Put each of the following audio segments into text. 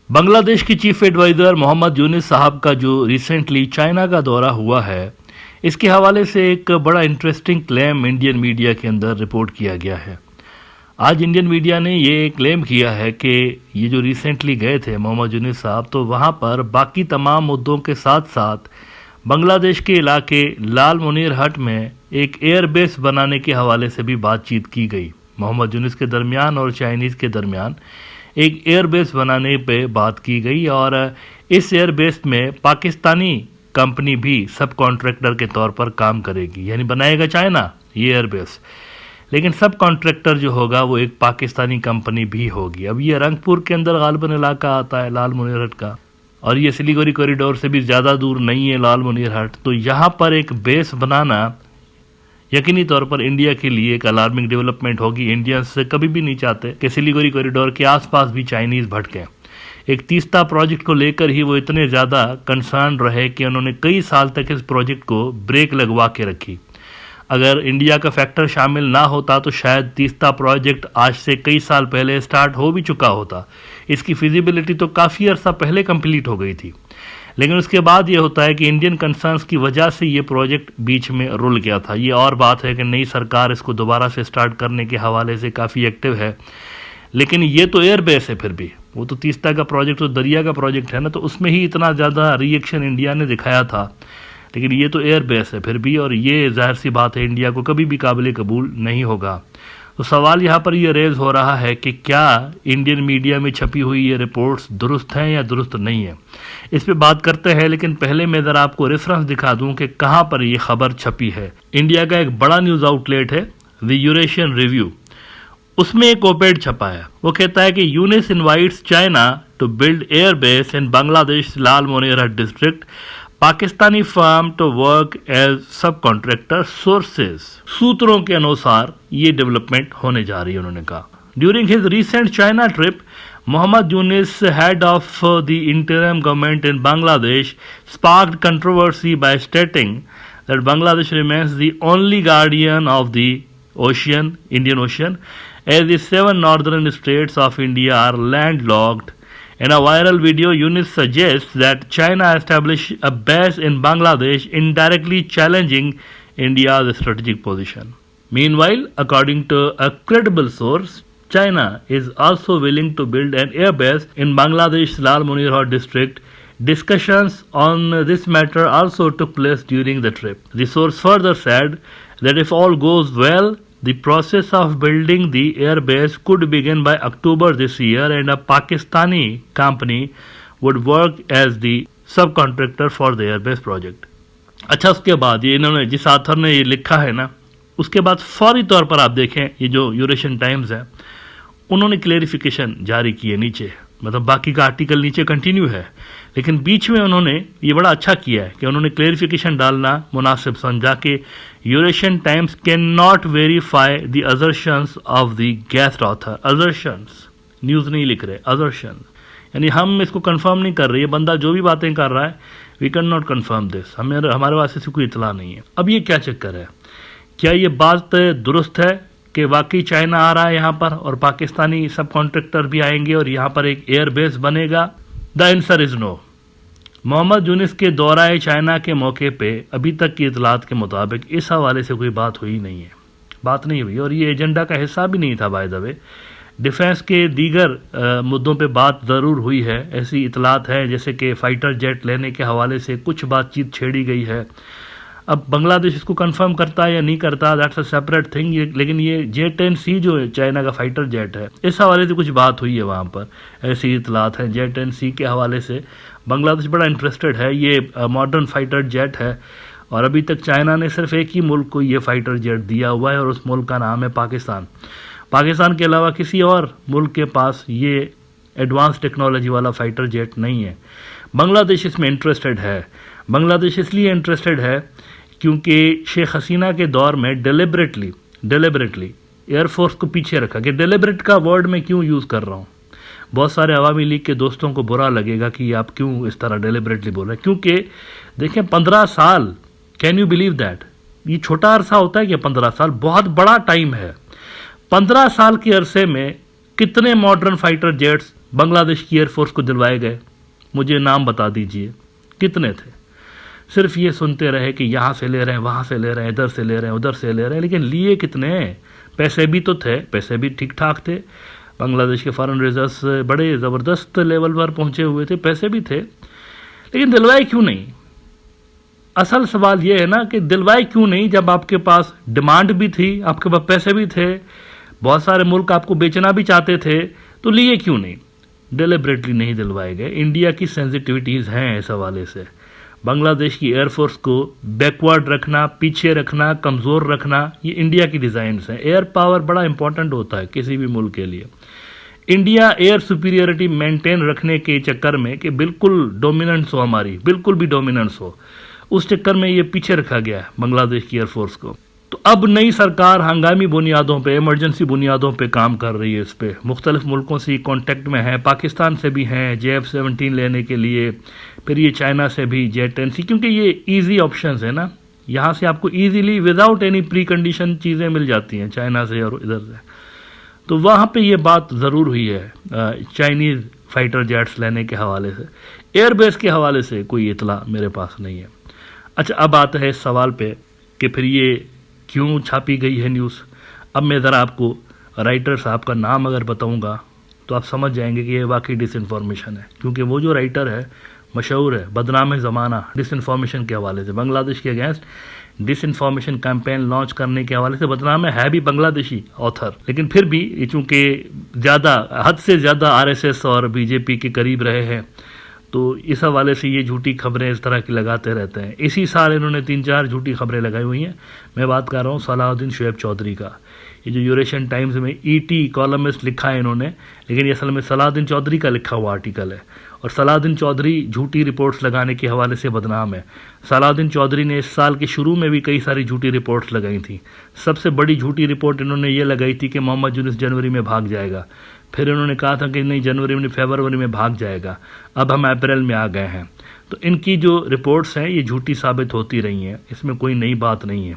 बांग्लादेश के chief adviser Mohammad Younis साहब का जो रिसेंटली चाइना का दौरा हुआ है, इसके हवाले से एक बड़ा इंटरेस्टिंग क्लेम इंडियन मीडिया के अंदर रिपोर्ट किया गया है। आज इंडियन मीडिया ने ये क्लेम किया है कि ये जो रिसेंटली गए थे मोहम्मद यूनिस साहब, तो वहाँ पर बाकी तमाम मुद्दों के साथ साथ बांग्लादेश के इलाके लाल मुनीर हट में एक एयरबेस बनाने के हवाले से भी बातचीत की गई। मोहम्मद यूनिस के दरमियान और चाइनीज़ के दरमियान एक एयरबेस बनाने पे बात की गई और इस एयरबेस में पाकिस्तानी कंपनी भी सब कॉन्ट्रैक्टर के तौर पर काम करेगी, यानी बनाएगा चाइना ये एयरबेस, लेकिन सब कॉन्ट्रैक्टर जो होगा वो एक पाकिस्तानी कंपनी भी होगी। अब ये रंगपुर के अंदर गालिबन इलाका आता है लाल मुनीर हट का, और ये सिलीगुड़ी कॉरिडोर से भी ज़्यादा दूर नहीं है लाल मुनीर हट। तो यहाँ पर एक बेस बनाना यकीनी तौर पर इंडिया के लिए एक अलार्मिंग डेवलपमेंट होगी। इंडियंस कभी भी नहीं चाहते कि सिलीगुड़ी कॉरिडोर के आसपास भी चाइनीज़ भटकें। एक तीस्ता प्रोजेक्ट को लेकर ही वो इतने ज़्यादा कंसर्न रहे कि उन्होंने कई साल तक इस प्रोजेक्ट को ब्रेक लगवा के रखी। अगर इंडिया का फैक्टर शामिल ना होता तो शायद तीस्ता प्रोजेक्ट आज से कई साल पहले स्टार्ट हो भी चुका होता। इसकी फिजिबिलिटी तो काफ़ी अर्सा पहले कंप्लीट हो गई थी, लेकिन उसके बाद ये होता है कि इंडियन कंसर्न्स की वजह से ये प्रोजेक्ट बीच में रुल गया था। ये और बात है कि नई सरकार इसको दोबारा से स्टार्ट करने के हवाले से काफ़ी एक्टिव है, लेकिन ये तो एयरबेस है। फिर भी वो तो तीस्ता का प्रोजेक्ट तो दरिया का प्रोजेक्ट है ना, तो उसमें ही इतना ज़्यादा रिएक्शन इंडिया ने दिखाया था, लेकिन ये तो एयरबेस है फिर भी, और ये जाहिर सी बात है इंडिया को कभी भी काबिल कबूल नहीं होगा। तो सवाल यहाँ पर ये रेज हो रहा है कि क्या इंडियन मीडिया में छपी हुई ये रिपोर्ट्स दुरुस्त हैं या दुरुस्त नहीं है, इस पे बात करते हैं। लेकिन पहले मैं ज़रा आपको रेफरेंस दिखा दूं कि कहाँ पर ये खबर छपी है। इंडिया का एक बड़ा न्यूज़ आउटलेट है द यूरेशियन रिव्यू, उसमें एक ओपेड छपा है। वो कहता है कि Yunus invites China to build airbase in Bangladesh Lalmonirhat district, Pakistani firm to work as sub contractor sources. सूत्रों के अनुसार ये डेवलपमेंट होने जा रही है। उन्होंने कहा during his recent China trip, Mohammad Yunus, head of the interim government in Bangladesh, sparked controversy by stating that Bangladesh remains the only guardian of the ocean, Indian Ocean, as the 7 northern states of India are landlocked. In a viral video, Yunus suggests that China establish a base in Bangladesh, indirectly challenging India's strategic position. Meanwhile, according to a credible source, China is also willing to build an airbase in Bangladesh's Lal Munir Hot district. Discussions on this matter also took place during the trip. The source further said that if all goes well, the process of building the airbase could begin by October this year, and a Pakistani company would work as the subcontractor for the airbase project. अच्छा, उसके बाद ये इन्होंने जिस author ने ये लिखा है ना, उसके बाद फौरी तौर पर आप देखें ये जो यूरेशियन टाइम्स है, उन्होंने क्लेरिफिकेशन जारी की है नीचे, मतलब बाकी का आर्टिकल नीचे कंटिन्यू है, लेकिन बीच में उन्होंने ये बड़ा अच्छा किया है कि उन्होंने क्लेरिफिकेशन डालना मुनासिब समझा कि Eurasian times can not verify the assertions of the guest author. Assertions, news नहीं लिख रहे, असर्शंस, यानी हम इसको कंफर्म नहीं कर रहे, ये बंदा जो भी बातें कर रहा है, we can not confirm this, हमारे पास इससे कोई इतला नहीं है। अब ये क्या चक्कर है, क्या ये बात दुरुस्त है कि वाकई चाइना आ रहा है यहाँ पर और पाकिस्तानी सब कॉन्ट्रैक्टर भी आएंगे और यहाँ पर एक एयरबेस बनेगा? The answer is no. Mohammad Yunus के दौराए चाइना के मौके पे अभी तक की इतलात के मुताबिक इस हवाले से कोई बात हुई नहीं है, बात नहीं हुई, और ये एजेंडा का हिस्सा भी नहीं था। बाय द वे, डिफेंस के दीगर मुद्दों पे बात ज़रूर हुई है, ऐसी इतलात है जैसे कि फ़ाइटर जेट लेने के हवाले से कुछ बातचीत छेड़ी गई है। अब बांग्लादेश इसको कंफर्म करता है या नहीं करता, दैट्स अ सेपरेट थिंग, लेकिन ये J-10C जो है चाइना का फाइटर जेट है, इस हवाले से कुछ बात हुई है वहाँ पर, ऐसी इतलात है। J-10C के हवाले से बांग्लादेश बड़ा इंटरेस्टेड है, ये मॉडर्न फाइटर जेट है, और अभी तक चाइना ने सिर्फ एक ही मुल्क को ये फाइटर जेट दिया हुआ है, और उस मुल्क का नाम है पाकिस्तान। पाकिस्तान के अलावा किसी और मुल्क के पास ये एडवांस टेक्नोलॉजी वाला फाइटर जेट नहीं है। बांग्लादेश इसमें इंटरेस्टेड है। बांग्लादेश इसलिए इंटरेस्टेड है क्योंकि शेख हसीना के दौर में डेलिबरेटली एयरफोर्स को पीछे रखा। कि डेलिबरेट का वर्ड मैं क्यों यूज़ कर रहा हूँ, बहुत सारे अवामी लीग के दोस्तों को बुरा लगेगा कि आप क्यों इस तरह डेलिबरेटली बोल रहे हैं, क्योंकि देखें 15 साल, कैन यू बिलीव दैट, ये छोटा अरसा होता है कि 15 साल बहुत बड़ा टाइम है। 15 साल के अरसे में कितने मॉडर्न फाइटर जेट्स बांग्लादेश की एयरफोर्स को दिलवाए गए? मुझे नाम बता दीजिए, कितने थे? सिर्फ ये सुनते रहे कि यहाँ से ले रहे हैं, वहाँ से ले रहे हैं, इधर से ले रहे हैं, उधर से ले रहे हैं, लेकिन लिए कितने? पैसे भी तो थे, पैसे भी ठीक ठाक थे। बांग्लादेश के फॉरेन रिजर्व्स बड़े ज़बरदस्त लेवल पर पहुंचे हुए थे, पैसे भी थे, लेकिन दिलवाए क्यों नहीं? असल सवाल यह है ना कि दिलवाए क्यों नहीं जब आपके पास डिमांड भी थी, आपके पास पैसे भी थे, बहुत सारे मुल्क आपको बेचना भी चाहते थे, तो लिए क्यों नहीं? डिलिबरेटली नहीं दिलवाए गए। इंडिया की सेंसिटिविटीज़ हैं इस हवाले से। बांग्लादेश की एयरफोर्स को बैकवर्ड रखना, पीछे रखना, कमज़ोर रखना, ये इंडिया की डिज़ाइंस हैं। एयर पावर बड़ा इंपॉर्टेंट होता है किसी भी मुल्क के लिए। इंडिया एयर सुपीरियरिटी मेंटेन रखने के चक्कर में कि बिल्कुल डोमिनेंस हो हमारी, बिल्कुल भी डोमिनेंस हो, उस चक्कर में ये पीछे रखा गया है बांग्लादेश की एयरफोर्स को। तो अब नई सरकार हंगामी बुनियादों पे, इमरजेंसी बुनियादों पे काम कर रही है। इस पर मुख्तलिफ मुल्कों से कॉन्टेक्ट में है, पाकिस्तान से भी हैं JF-17 लेने के लिए, फिर ये चाइना से भी J-10C, क्योंकि ये ईजी ऑप्शंस है ना, यहाँ से आपको easily without any pre condition चीज़ें मिल जाती हैं चाइना से और इधर से। तो वहाँ पे ये बात ज़रूर हुई है चाइनीज़ फाइटर जेट्स लेने के हवाले से। एयरबेस के हवाले से कोई इतला मेरे पास नहीं है। अच्छा, अब आता है इस सवाल पे कि फिर ये क्यों छापी गई है न्यूज़। अब मैं ज़रा आपको राइटर साहब का नाम अगर बताऊंगा तो आप समझ जाएंगे कि ये वाकई डिसइंफॉर्मेशन है, क्योंकि वो जो राइटर है मशहूर है, बदनाम है ज़माना डिसइंफॉर्मेशन के हवाले से, बांग्लादेश के अगेंस्ट डिसइंफॉर्मेशन कैंपेन लॉन्च करने के हवाले से बदनाम है भी बांग्लादेशी ऑथर, लेकिन फिर भी चूँकि ज़्यादा हद से ज़्यादा RSS और BJP के करीब रहे हैं, तो इस हवाले से ये झूठी खबरें इस तरह की लगाते रहते हैं। इसी साल इन्होंने 3-4 झूठी खबरें लगाई हुई हैं। मैं बात कर रहा हूँ सलाहुद्दीन शुएब चौधरी का। ये जो यूरेशियन टाइम्स में ET कॉलमिस्ट लिखा है इन्होंने, लेकिन ये असल में सलाहुद्दीन चौधरी का लिखा हुआ आर्टिकल है, और सलाहुद्दीन चौधरी झूठी रिपोर्ट्स लगाने के हवाले से बदनाम है। सलाहुद्दीन चौधरी ने इस साल के शुरू में भी कई सारी झूठी रिपोर्ट्स लगाई थी। सबसे बड़ी झूठी रिपोर्ट इन्होंने ये लगाई थी कि मोहम्मद यूनुस जनवरी में भाग जाएगा। फिर इन्होंने कहा था कि नहीं, जनवरी में, फरवरी में भाग जाएगा। अब हम अप्रैल में आ गए हैं। तो इनकी जो रिपोर्ट्स हैं ये झूठी साबित होती रही हैं, इसमें कोई नई बात नहीं है।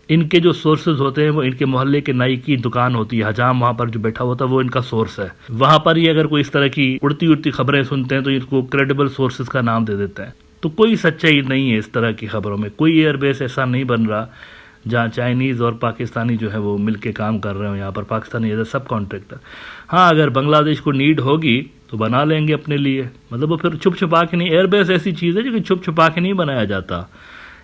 इनके जो सोर्सेज होते हैं वो इनके मोहल्ले के नाई की दुकान होती है, हजाम वहाँ पर जो बैठा होता है वो इनका सोर्स है। वहाँ पर ही अगर कोई इस तरह की उड़ती खबरें सुनते हैं तो इनको क्रेडिबल सोर्सेज का नाम दे देते हैं। तो कोई सच्चाई नहीं है इस तरह की खबरों में। कोई एयरबेस ऐसा नहीं बन रहा जहाँ चाइनीज़ और पाकिस्तानी जो है वो मिलके काम कर रहे हो। यहाँ पर पाकिस्तानी एज ए सब कॉन्ट्रैक्टर। हाँ, अगर बांग्लादेश को नीड होगी तो बना लेंगे अपने लिए, मतलब वो फिर छुप छुपा के नहीं। एयरबेस ऐसी चीज़ है जो कि छुप छुपा के नहीं बनाया जाता,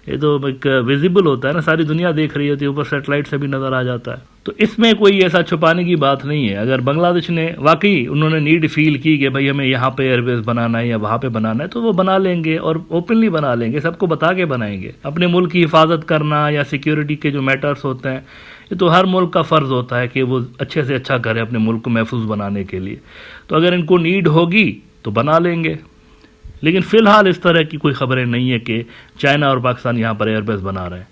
ये तो एक विजिबल होता है ना, सारी दुनिया देख रही होती है, ऊपर सेटेलाइट से भी नज़र आ जाता है। तो इसमें कोई ऐसा छुपाने की बात नहीं है। अगर बांग्लादेश ने वाकई उन्होंने नीड फील की कि भाई हमें यहाँ पे एयरबेस बनाना है या वहाँ पे बनाना है, तो वो बना लेंगे और ओपनली बना लेंगे, सबको बता के बनाएंगे। अपने मुल्क की हिफाजत करना या सिक्योरिटी के जो मैटर्स होते हैं, ये तो हर मुल्क का फ़र्ज़ होता है कि वो अच्छे से अच्छा करे अपने मुल्क को महफूज बनाने के लिए। तो अगर इनको नीड होगी तो बना लेंगे, लेकिन फ़िलहाल इस तरह की कोई खबरें नहीं है कि चाइना और पाकिस्तान यहाँ पर एयरबेस बना रहे हैं।